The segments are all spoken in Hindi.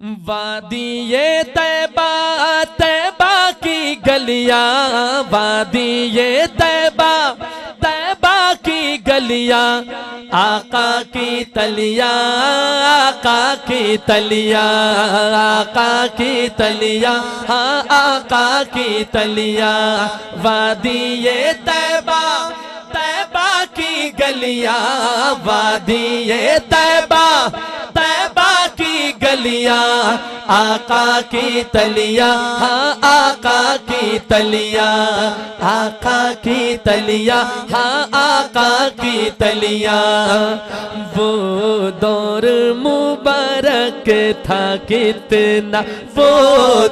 वादी ये तैबा तैबा की गलियां, वादी ये तैबा तैबा की गलियां, आका की तलियां, आका की तलियां, आका की तलियां, हाँ आका की तलियां। वादी ये तैबा तैबा की गलियां, वादी ये तैबा तैबा की गलियां, आका की तलियां, हाँ आका की तलियां, आका की तलियां, हाँ आका की तलियां। वो दौर मुबारक था कितना, वो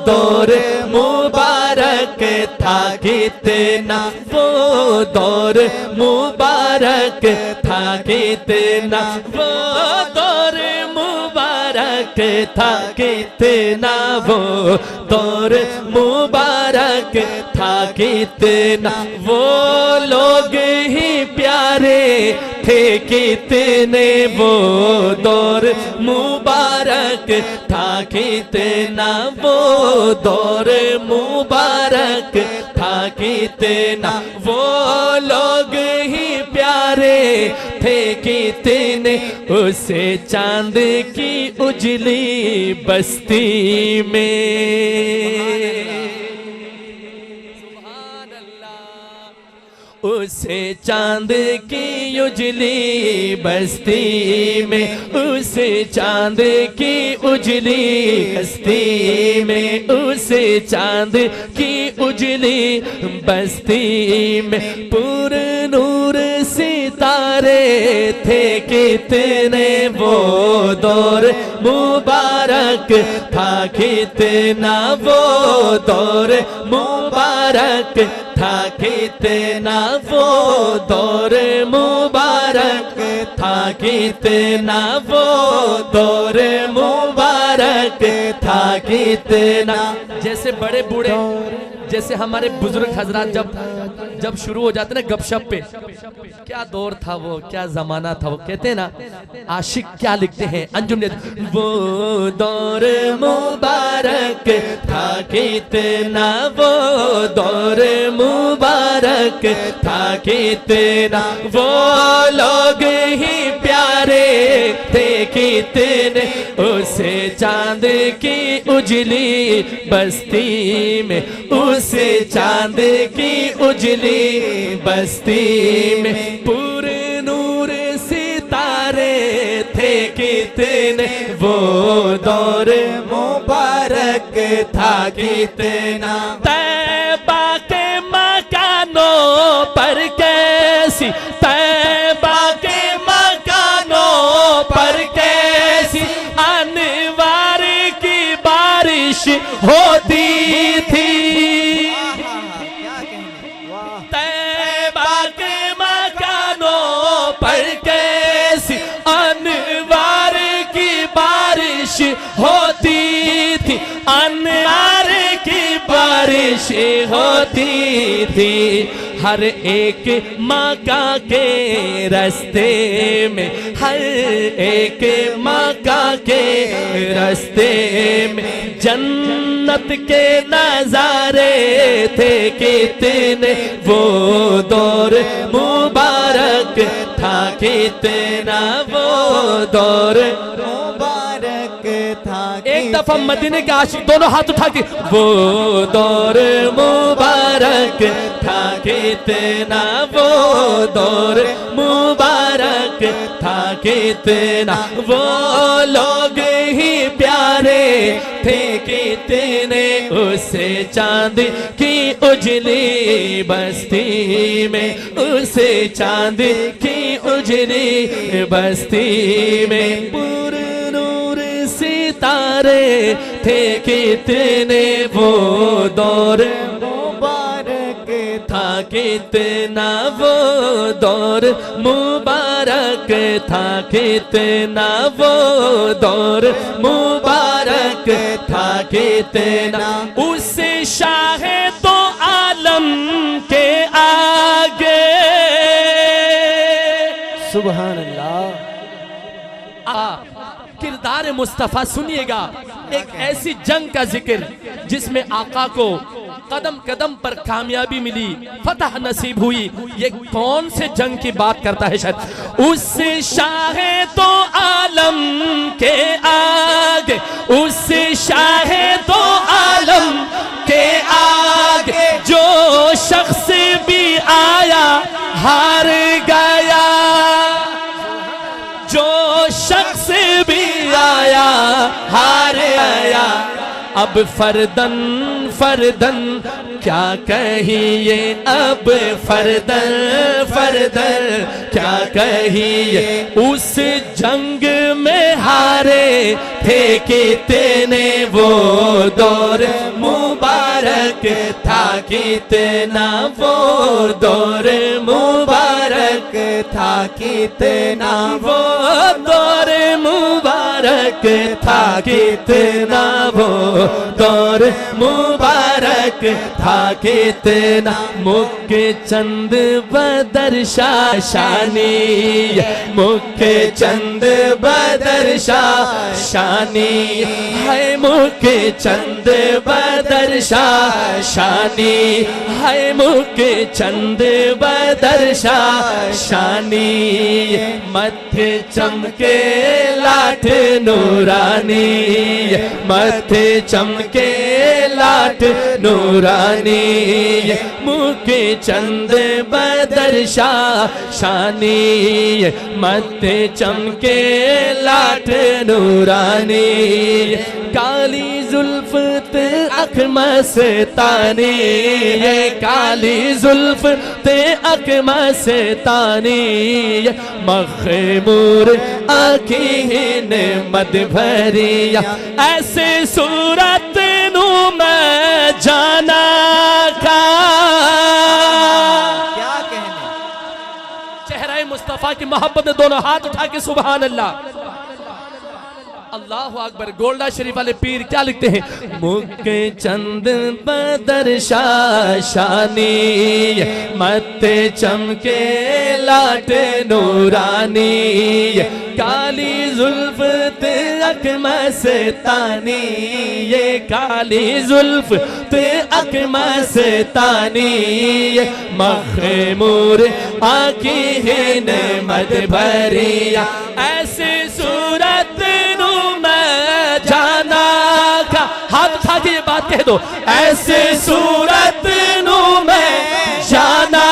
दौर मुबारक था कितना, वो दौर मुबारक था कितना, वो दौर मुबारक था कितना, वो दौर मुबारक था कितना। वो लोग ही प्यारे थे कितने, वो दौर मुबारक था कितना, वो दौर मुबारक था कितना। वो लोग ही प्यारे थे कितने, उसे चांद की उजली बस्ती में, उसे चांद की उजली बस्ती में, उसे चांद की उजली बस्ती में, उसे चांद की उजली बस्ती में। पूरे नूर सितारे थे कितने, वो दौर मुबारक था कितना, वो दौर मुबारक था कितना, वो दौर मुबारक था कितना, वो दौर मुबारक था कितना। जैसे बड़े बूढ़े, जैसे हमारे बुजुर्ग हजरात जब शुरू हो जाते ना गपशप पे, क्या दौर था वो, क्या जमाना था वो। कहते हैं ना आशिक क्या लिखते हैं अंजुम ने, वो दौर मुबारक था कितना, वो दौर मुबारक था कितना। वो लोग ही प्यारे थे कितने, उसे चांद की उजली बस्ती में, उसे चांद की उजली बस्ती में। पूरे नूर सितारे थे कितने, वो दौर मुबारक था कितना। तैबा के मकानों पर कैसी, तैबा के मकानों पर कैसी अनवार की बारिश होती थी। तैबा के मकानों पर कैसी अनवार की बारिश होती थी, अनवार की बारिश होती थी। हर एक मक्का के रास्ते में, हर एक मक्का के रास्ते में जन्नत के नजारे थे कितने, वो दौर मुबारक था कितना, वो दौर मुबारक था। एक दफा मदीने के आशिक दोनों हाथ उठा के, वो दौर मुबारक था कितना, वो दौर मुबारक था कितना। वो लोग ही प्यारे थे कितने, उसे चांद की उजली बस्ती में, उसे चांद की उजली बस्ती में। पूरे नूर सितारे थे कितने, वो दौर मुबारक था कितना, वो दौर मुबारक था कितना, वो दौर मुबारक था कितना। उससे शाहे तो आलम के आगे, सुभान अल्लाह। किरदार मुस्तफ़ा सुनिएगा एक ऐसी जंग का जिक्र जिसमें आका को कदम कदम पर कामयाबी मिली, फतह नसीब हुई। ये कौन से जंग की बात करता है शायद? उस शाहे तो आलम के आगे, उस शाहे तो आलम के आगे जो शख्स भी आया हार गया, जो शख्स भी आया हार गया। अब फरदन फरदन क्या कहिए, अब फरदन फरदन क्या कहिए। उस जंग में हारे थे कितने, वो दौर मुबारक था कितना, वो दौर मुबारक था कितना, वो दौर मुबारक था कितना, वो दौर मुबारक था कितना। मुख्य चंद बदर शानी, मुख्य चंद बदर शानी है, मुख्य चंद बदर शानी है, मुख्य चंद बदर शानी। मथे चमके लाठ नूरानी, मथे चमके लाठ नूरानी, मुखे चंद बदर शानी, मथे चमके लाठ नूरानी। काली जुल्फ ते अख मस्तानी, काली जुल्फ ते अख मस्तानी, मखमूर आँखें मद भरिया। ऐसे सूरत नू मैं जाना का, क्या कहने। चेहरा मुस्तफा की मोहब्बत में दोनों हाथ उठा के सुभान अल्लाह, अल्लाह अकबर। गोल्डा शरीफ वाले पीर क्या लिखते हैं? मुख्य चंद बदर शानी, मत्थे चमके लाट नूरानी, काली जुल्फ ते अख मस्तानी, ये काली जुल्फ ते अख मस्तानी, मखमूर आँखें मद भरिया। ऐसे सूरत नू मैं जाना का, हाथ उठा के ये बात कह दो। ऐसे सूरत नू मैं जाना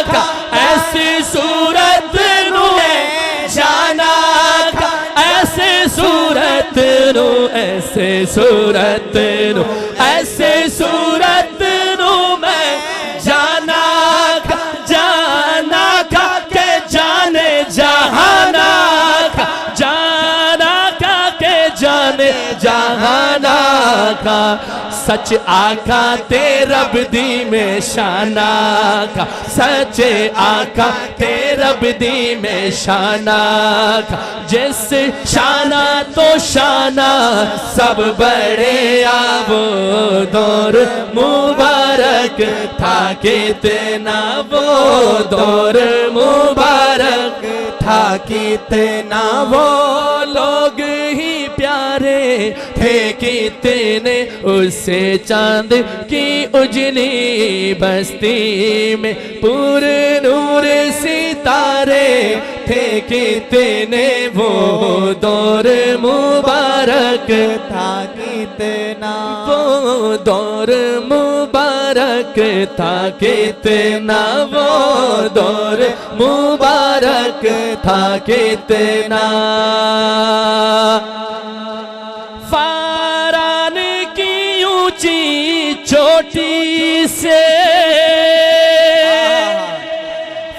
का, ऐसे सूरत नू मैं जाना का, ऐसे सूरत नू, ऐसे सूरत नू, ऐसे सूरत नू मैं जाना का, जाना का के जाने जहाना का, जाना का के जाने जहाना का। सच आका तेरा बदी में शाना का, सचे आका तेरा बदी में शाना का। जैसे शाना तो शाना सब बड़े, आवो दौर मुबारक था कितना, वो दौर मुबारक था कितना, वो लोग ही प्यारे थे कितने, उससे चांद की उजली बस्ती में पूरे नूर सितारे थे कितने, वो दौर मुबारक था कितना, वो दौर मुबारक था कितना, वो दौर मुबारक था कितना। फारान की ऊंची चोटी से,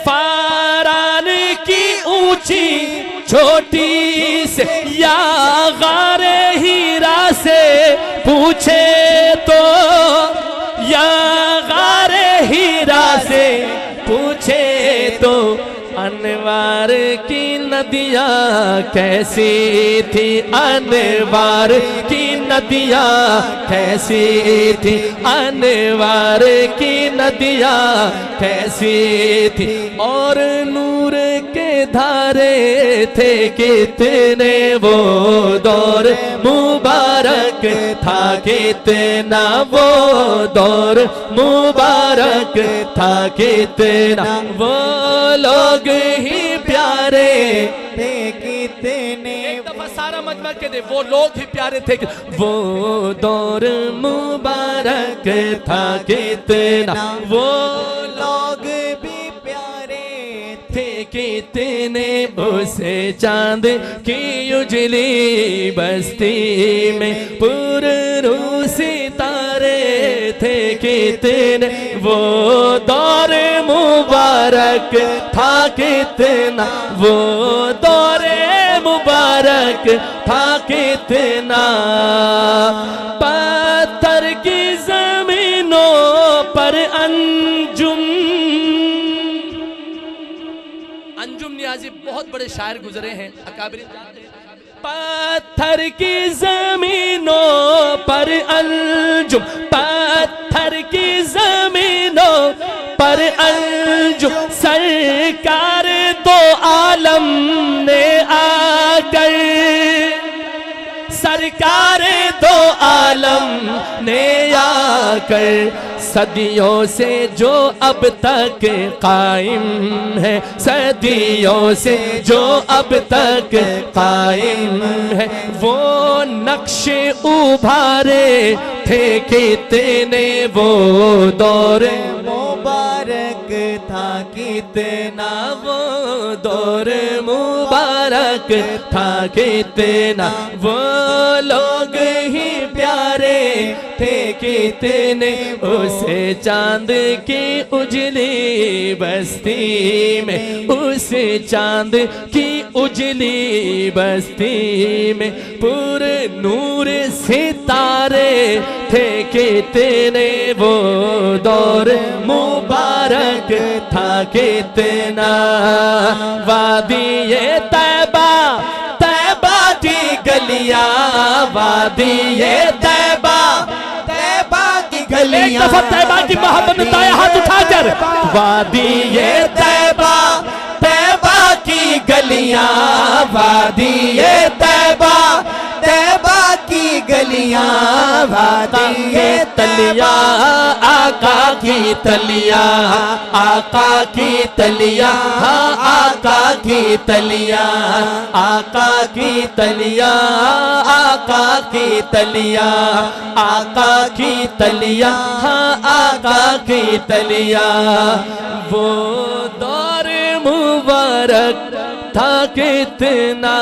फारान की ऊंची चोटी से, या गारे हीरा से पूछे तो, या गारे हीरा से पूछे तो, अनवार अनवार की नदियाँ कैसी थी, अनवार की नदियाँ कैसी थी, अनवार की नदियाँ कैसी थी। और नूर के धारे थे कितने वो दौर मुबारक था, कितना वो दौर मुबारक था, कितना वो लोग ही प्यारे थे, कितने। एक दफा सारा मजमा के दे, वो लोग ही प्यारे थे, वो दौर मुबारक था, कितना वो लोग भी प्यारे थे, कितने। उसे चांद की उजली बस्ती में पुरनू सितारे थे, कितने। वो दौर मुबारक था, कितना वो दौर मुबारक था, कितना। पत्थर की जमीनों पर अंजुम नियाज़ी बहुत बड़े शायर गुजरे हैं, अकाबिर। पत्थर की जमीनों पर अंजुम, पत्थर की जमीनों पर अंजुम, सरकार दो आलम ने आकर, सरकार दो आलम ने आकर, सदियों से जो अब तक कायम है, सदियों से जो अब तक कायम है, वो नक्शे उभारे थे, कितने वो दौर मुबारक था, कितना वो दौर मुबारक था, कितना वो लोग ही प्यारे थे, कितने। उसे चांद की उजली बस्ती में, उसे चांद की उजली बस्ती में पूरे नूर सितारे थे, कितने वो दौर मुबारक था, कितना। वादिये तैबा, तैबा की गलियां, वादिये तैबा, तैबा की गलियां। एक दफा तैबा की मोहब्बत में ताया हाथ उठाकर, वादिये तैबा, तैबा की गलियां, वादिये तैबा, तैबा की गलियां, वादिये तलियां, आका की तलियां, आका की तलियां, हाँ आका की तलियां, आका की तलियां, आका की तलियां, आका की तलियां, हाँ आका की तलियां। वो दौर मुबारक था, कितना।